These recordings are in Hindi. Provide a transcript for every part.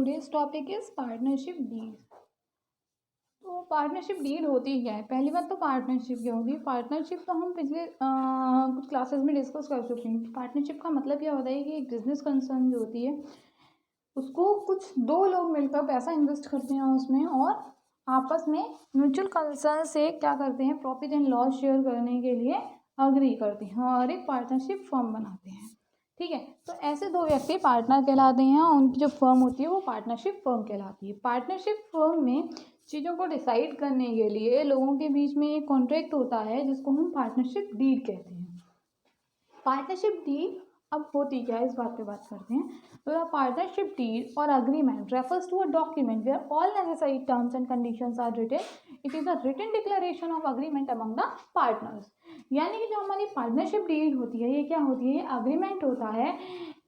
Today's topic is partnership deed. तो पार्टनरशिप डीड होती क्या है? पहली बात तो पार्टनरशिप क्या होती है? पार्टनरशिप तो हम पिछले कुछ क्लासेस में डिस्कस कर चुके हैं। पार्टनरशिप का मतलब क्या होता है कि एक बिजनेस कंसर्न जो होती है उसको कुछ दो लोग मिलकर पैसा इन्वेस्ट करते हैं उसमें, और आपस में म्यूचुअल कंसर्न से क्या करते हैं, प्रॉफिट एंड लॉस शेयर करने के लिए अग्री करते हैं और एक पार्टनरशिप फर्म बनाते हैं। ठीक है, तो ऐसे दो व्यक्ति पार्टनर कहलाते हैं और उनकी जो फर्म होती है वो पार्टनरशिप फर्म कहलाती है। पार्टनरशिप फर्म में चीज़ों को डिसाइड करने के लिए लोगों के बीच में एक कॉन्ट्रैक्ट होता है जिसको हम पार्टनरशिप डीड कहते हैं। पार्टनरशिप डीड अब होती क्या है, इस बात पे बात करते हैं। तो पार्टनरशिप डीड और agreement refers to a document where all necessary terms and conditions are written. It is a written declaration of agreement among the partners. यानी कि जो हमारी पार्टनरशिप डीड होती है ये क्या होती है? ये अग्रीमेंट होता है,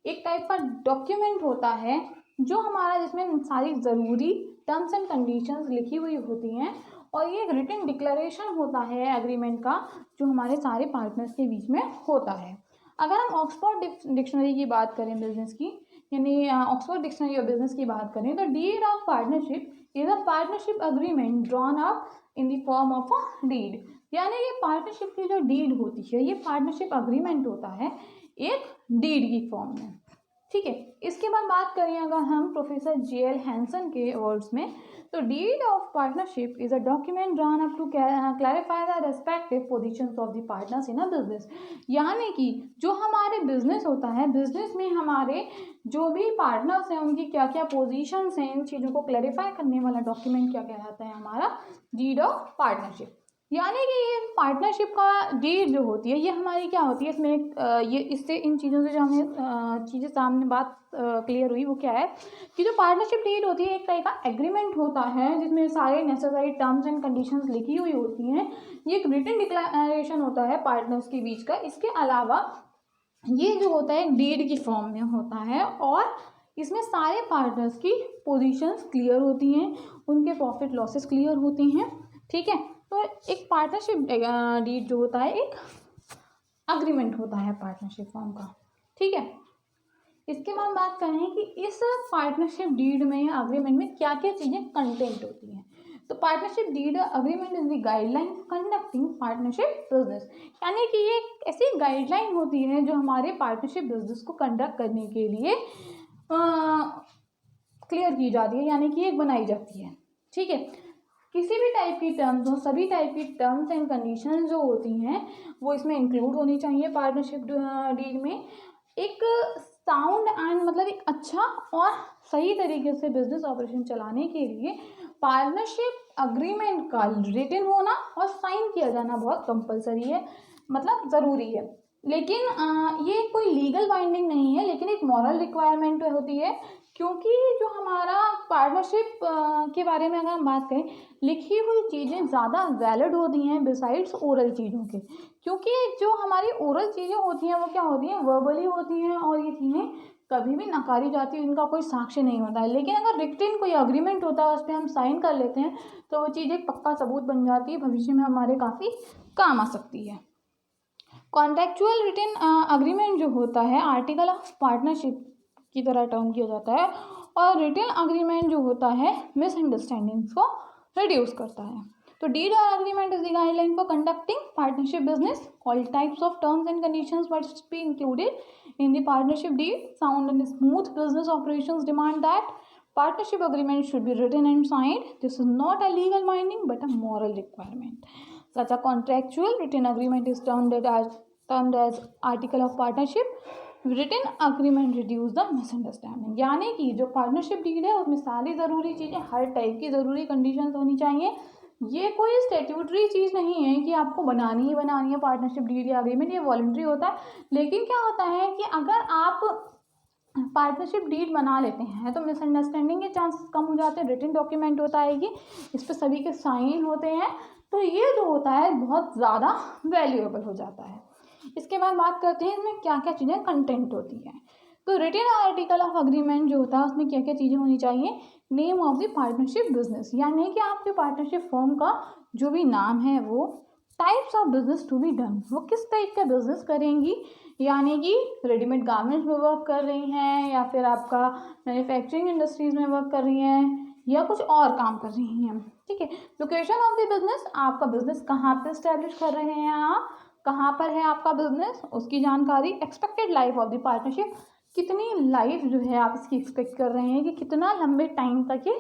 एक टाइप का डॉक्यूमेंट होता है जो हमारा, जिसमें सारी ज़रूरी टर्म्स एंड कंडीशंस लिखी हुई होती हैं, और ये एक रिटन डिक्लेरेशन होता है एग्रीमेंट का जो हमारे सारे पार्टनर्स के बीच में होता है। अगर हम ऑक्सफोर्ड डिक्शनरी की बात करें बिजनेस की, यानी ऑक्सफोर्ड डिक्शनरी ऑफ बिजनेस की बात करें, तो deed of partnership is a partnership agreement drawn up in the form of a deed. यानी ये पार्टनरशिप की जो डीड होती है ये पार्टनरशिप अग्रीमेंट होता है एक डीड की फॉर्म में। ठीक है, इसके बाद बात करें अगर हम प्रोफेसर जे.एल. हैंसन के वर्ड्स में, तो deed of partnership is a document drawn up to clarify the respective positions of the partners in a business. यानी कि जो हमारे बिजनेस होता है, बिजनेस में हमारे जो भी पार्टनर्स हैं उनकी क्या क्या पोजीशंस हैं, इन चीज़ों को क्लैरिफाई करने वाला डॉक्यूमेंट क्या कहलाता है? हमारा डीड ऑफ पार्टनरशिप। यानी कि ये पार्टनरशिप का डीड जो होती है ये हमारी क्या होती है, इसमें ये इससे इन चीज़ों से जो हमें चीज़ें सामने बात क्लियर हुई वो क्या है कि जो पार्टनरशिप डीड होती है एक टाइप का एग्रीमेंट होता है जिसमें सारे नेसेसरी टर्म्स एंड कंडीशंस लिखी हुई होती हैं। ये एक रिटन डिक्लेरेशन होता है पार्टनर्स के बीच का। इसके अलावा ये जो होता है डीड की फॉर्म में होता है और इसमें सारे पार्टनर्स की पोजीशंस क्लियर होती हैं, उनके प्रॉफिट लॉसेस क्लियर होती हैं। ठीक है, तो एक पार्टनरशिप डीड जो होता है एक अग्रीमेंट होता है पार्टनरशिप फॉर्म का। ठीक है, इसके बाद बात करें कि इस पार्टनरशिप डीड में, अग्रीमेंट में क्या क्या चीज़ें कंटेंट होती हैं। तो partnership deed agreement is the guideline conducting partnership business. यानी कि ये ऐसी गाइडलाइन होती है जो हमारे पार्टनरशिप बिजनेस को कंडक्ट करने के लिए क्लियर की जाती है, यानी कि एक बनाई जाती है। ठीक है, किसी भी टाइप की टर्म्स हो, सभी टाइप की टर्म्स एंड कंडीशन जो होती हैं वो इसमें इंक्लूड होनी चाहिए पार्टनरशिप डीड में। एक साउंड एंड मतलब एक अच्छा और सही तरीके से बिजनेस ऑपरेशन चलाने के लिए पार्टनरशिप अग्रीमेंट का रिटन होना और साइन किया जाना बहुत कंपलसरी है, मतलब ज़रूरी है। लेकिन ये कोई लीगल बाइंडिंग नहीं है, लेकिन एक मॉरल रिक्वायरमेंट होती है, क्योंकि जो हमारा पार्टनरशिप के बारे में अगर हम बात करें, लिखी हुई चीज़ें ज़्यादा वैलिड होती हैं बिसाइड्स ओरल चीज़ों के। क्योंकि जो हमारी ओरल चीज़ें होती हैं वो क्या होती हैं, वर्बली होती हैं, और ये चीज़ें कभी भी नकारी जाती है, इनका कोई साक्ष्य नहीं होता है। लेकिन अगर रिटन कोई अग्रीमेंट होता है उस पर हम साइन कर लेते हैं तो वो चीज़ एक पक्का सबूत बन जाती है, भविष्य में हमारे काफ़ी काम आ सकती है। कॉन्ट्रेक्चुअल रिटन अग्रीमेंट जो होता है आर्टिकल ऑफ पार्टनरशिप की तरह टर्म किया जाता है, और रिटन अग्रीमेंट जो होता है मिसअंडरस्टैंडिंग्स को रिड्यूस करता है। तो डीड और agreement is the guideline for conducting partnership business. All types of terms and conditions must be included in the partnership deed. Sound and smooth business operations demand that partnership agreement should be written and signed. This is not a legal binding but a moral requirement. Such a contractual written agreement is termed as article of partnership. Written agreement reduce the misunderstanding. यानी कि जो पार्टनरशिप डीड है उसमें सारी ज़रूरी चीज़ें, हर टाइप की ज़रूरी कंडीशंस होनी चाहिए। ये कोई स्टैट्यूटरी चीज़ नहीं है कि आपको बनानी ही बनानी है पार्टनरशिप डीड या अग्रीमेंट, ये वॉलंटरी होता है। लेकिन क्या होता है कि अगर आप पार्टनरशिप डीड बना लेते हैं तो मिसअंडरस्टैंडिंग के चांसेस कम हो जाते हैं। रिटन डॉक्यूमेंट होता है कि इस पर सभी के साइन होते हैं, तो ये जो होता है बहुत ज़्यादा वैल्यूएबल हो जाता है। इसके बाद बात करते हैं इसमें क्या क्या चीज़ें कंटेंट होती हैं। तो रिटन आर्टिकल ऑफ अग्रीमेंट जो होता है उसमें क्या क्या चीज़ें होनी चाहिए। Name of the partnership business, यानी कि आपके पार्टनरशिप फर्म का जो भी नाम है वो, types of business to be done, वो किस टाइप का बिजनेस करेंगी, यानी कि रेडीमेड गारमेंट्स में वर्क कर रही हैं या फिर आपका मैन्युफैक्चरिंग इंडस्ट्रीज में वर्क कर रही हैं या कुछ और काम कर रही हैं। ठीक है, लोकेशन ऑफ द बिजनेस, आपका बिजनेस कहाँ पे स्टैब्लिश कर रहे हैं आप, कहाँ पर है आपका बिजनेस, उसकी जानकारी। Expected life of the partnership, कितनी लाइफ जो है आप इसकी एक्सपेक्ट कर रहे हैं कि कितना लंबे टाइम तक ये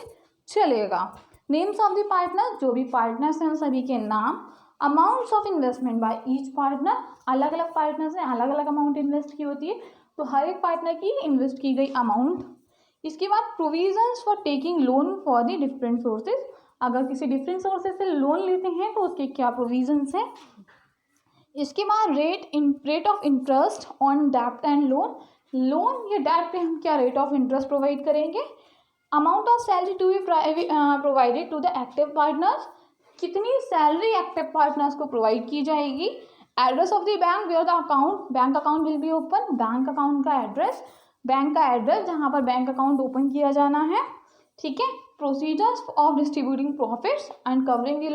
चलेगा। नेम्स ऑफ द पार्टनर, जो भी पार्टनर्स हैं उन सभी के नाम। Amounts of investment by each partner, अलग अलग पार्टनर्स हैं, अलग अलग अमाउंट इन्वेस्ट की होती है, तो हर एक पार्टनर की इन्वेस्ट की गई अमाउंट। इसके बाद provisions for taking loan for the different sources, अगर किसी डिफरेंट सोर्सेज से लोन लेते हैं तो उसके क्या प्रोविजंस हैं। इसके बाद रेट ऑफ इंटरेस्ट ऑन डेब्ट एंड लोन या डेब्ट पे हम क्या रेट ऑफ इंटरेस्ट प्रोवाइड करेंगे। Amount of salary to be provided to the active partners, कितनी सैलरी एक्टिव पार्टनर्स को प्रोवाइड की जाएगी। Address of the bank where the account, bank account will be open, bank account का एड्रेस, बैंक का एड्रेस जहाँ पर बैंक अकाउंट ओपन किया जाना है। ठीक है, procedures of distributing profits and covering the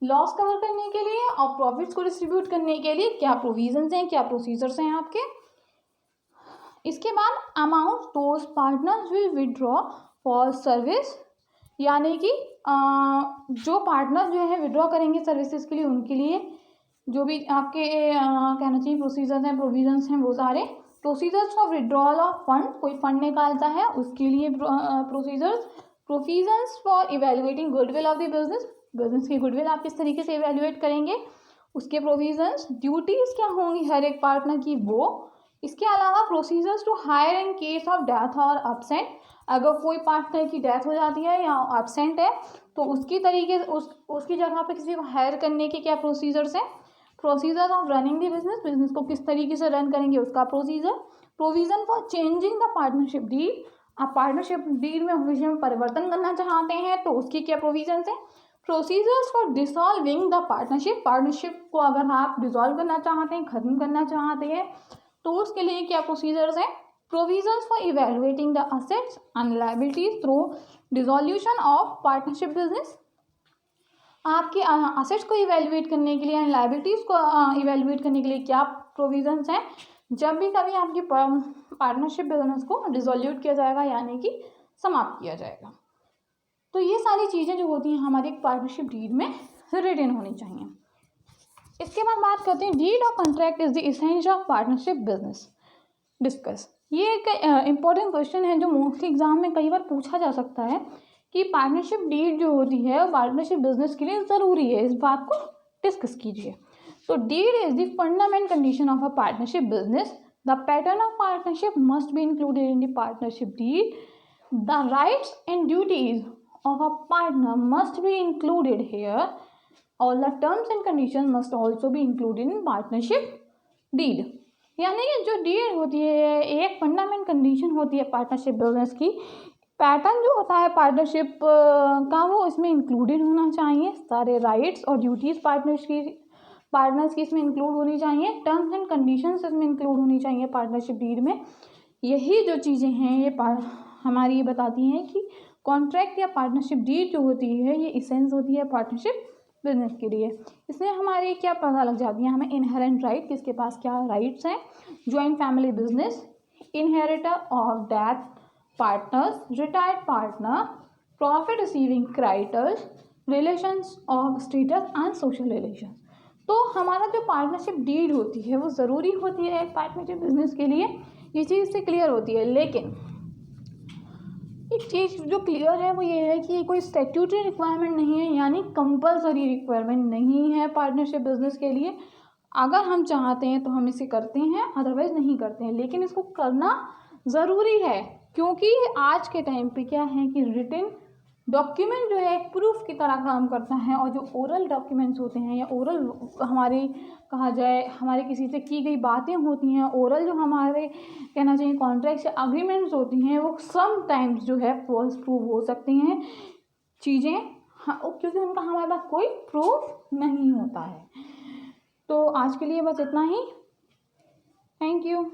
loss cover करने के लिए और प्रॉफिट्स को डिस्ट्रीब्यूट करने के लिए क्या प्रोविजंस हैं, क्या प्रोसीजर्स हैं आपके। इसके बाद amount those partners will withdraw for service, यानी कि जो पार्टनर जो है विड्रॉ करेंगे सर्विसेज के लिए, उनके लिए जो भी आपके कहना चाहिए प्रोसीजर्स हैं, प्रोविजंस हैं, वो सारे। Procedures for withdrawal of fund, कोई फंड निकालता है उसके लिए procedures. Provisions for evaluating goodwill of the business की गुडविल आप किस तरीके से इवेल्युएट करेंगे, उसके प्रोविजंस। ड्यूटीज़ क्या होंगी हर एक पार्टनर की, वो। इसके अलावा procedures to hire in case of death और एब्सेंट, अगर कोई पार्टनर की डेथ हो जाती है या एब्सेंट है तो उसकी तरीके उसकी जगह पे किसी को हायर करने के क्या प्रोसीजर्स हैं। Procedure of running the business को किस तरीके से रन करेंगे उसका procedure. Provision for changing the partnership deed, आप पार्टनरशिप डीड में भविष्य में परिवर्तन करना चाहते हैं तो उसकी क्या प्रोविजंस हैं। Procedures for dissolving the partnership को अगर आप डिसॉल्व करना चाहते हैं, खत्म करना चाहते हैं तो उसके लिए क्या प्रोसीजर्स हैं। Provisions for evaluating the assets and liabilities through dissolution of partnership business, आपके असेट्स को इवेल्युएट करने के लिए एंड लायबिलिटीज को इवेल्युएट करने के लिए क्या प्रोविजंस हैं जब भी कभी आपकी पार्टनरशिप बिजनेस को डिसॉल्यूट किया जाएगा, यानी कि समाप्त किया जाएगा। तो ये सारी चीज़ें जो होती हैं हमारी एक पार्टनरशिप डीड में रिटन होनी चाहिए। इसके बाद बात करते हैं डीड और contract is the essence of partnership business discuss. ये एक इम्पॉर्टेंट क्वेश्चन है जो मोस्टली एग्जाम में कई बार पूछा जा सकता है कि पार्टनरशिप डीड जो होती है वो पार्टनरशिप बिजनेस के लिए ज़रूरी है, इस बात को डिस्कस कीजिए। तो deed is the fundamental condition of a partnership business, the pattern of partnership must be included in the partnership deed, the rights and duties of a partner must be included here. All the terms and conditions must also be included in partnership deed. यानी कि जो डीड होती है एक फंडामेंटल कंडीशन होती है पार्टनरशिप बिजनेस की, पैटर्न जो होता है पार्टनरशिप का वो इसमें इंक्लूडेड होना चाहिए, सारे राइट्स और ड्यूटीज़ पार्टनर्स की इसमें इंक्लूड होनी चाहिए, टर्म्स एंड कंडीशंस इसमें इंक्लूड होनी चाहिए पार्टनरशिप डीड में। यही जो चीज़ें हैं ये हमारी ये बताती हैं कि कॉन्ट्रैक्ट या पार्टनरशिप डीड जो होती है ये इसेंस होती है पार्टनरशिप बिजनेस के लिए। इसमें हमारी क्या पता लग जाती है हमें इनहेरेंट राइट, किसके पास क्या राइट्स हैं, joint family business, inheritor of death partners, retired partner, profit receiving क्राइटर्स, relations of status and social relation. तो हमारा जो पार्टनरशिप डीड होती है वो ज़रूरी होती है पार्टनरशिप बिजनेस के लिए, ये चीज़ से क्लियर होती है। लेकिन एक चीज़ जो क्लियर है वो ये है कि ये कोई स्टैट्यूटरी रिक्वायरमेंट नहीं है, यानी कंपलसरी रिक्वायरमेंट नहीं है पार्टनरशिप बिजनेस के लिए। अगर हम चाहते हैं तो हम इसे करते हैं, अदरवाइज नहीं करते हैं, लेकिन इसको करना ज़रूरी है क्योंकि आज के टाइम पे क्या है कि रिटन डॉक्यूमेंट जो है एक प्रूफ की तरह काम करता है और जो ओरल डॉक्यूमेंट्स होते हैं या ओरल हमारी कहा जाए हमारे किसी से की गई बातें होती हैं, ओरल जो हमारे कहना चाहिए कॉन्ट्रैक्ट्स या अग्रीमेंट्स होती हैं वो समटाइम्स जो है फॉल्स प्रूव हो सकती हैं चीज़ें, क्योंकि उनका हमारे पास कोई प्रूफ नहीं होता है। तो आज के लिए बस इतना ही। Thank you.